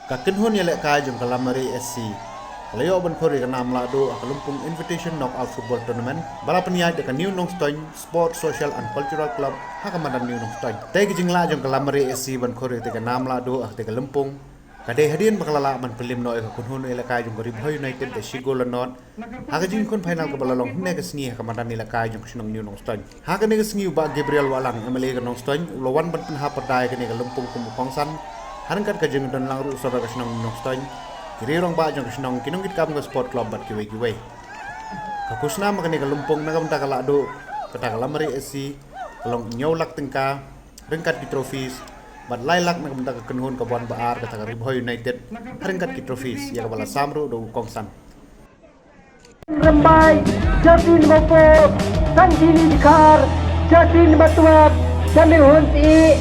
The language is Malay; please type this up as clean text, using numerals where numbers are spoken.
Kakinhon yelek kai jong Kalamari SC. Kalayo ban khori kana amlado akalumpung invitation knockout football tournament bala peniai de New Nong Stoin Sport Social and Cultural Club hakamadan New Nong Stoin. Tegi jingla jong Kalamari SC ban khori te kana amlado ak te kalumpung. Kade hadian bakalala ban pelim no ka kunhun elaka jong Ribho United de Sigol Not. Haka jing kun final ka balalong hne ka sngi hakamadan elaka jong Sinong New Nong Stoin. Haka ne ka sngi ba Gabriel Walang MLA ka Nong Stoin ulawan ban penha padai ka ne kalumpung kumukongsan. Harangkat ka jeng dan langru usara ka Sinong New Nong Stoin. Kirong ba jong Sinong kinungkit kam ka sport club bat kiwe-kiwe. Kakusna makani kalumpung nagamta kalado kata Kalamari SC kalong nyolak tingka ringkat ki trophies bat lailak nagamta ka kenhun ka buan baar kata Ribho United ringkat ki trophies ya kabala samru do kongsan. Rambai, Jatin Mopo, Sanjini Dikar, Jatin Batuat, Jamil Hunti,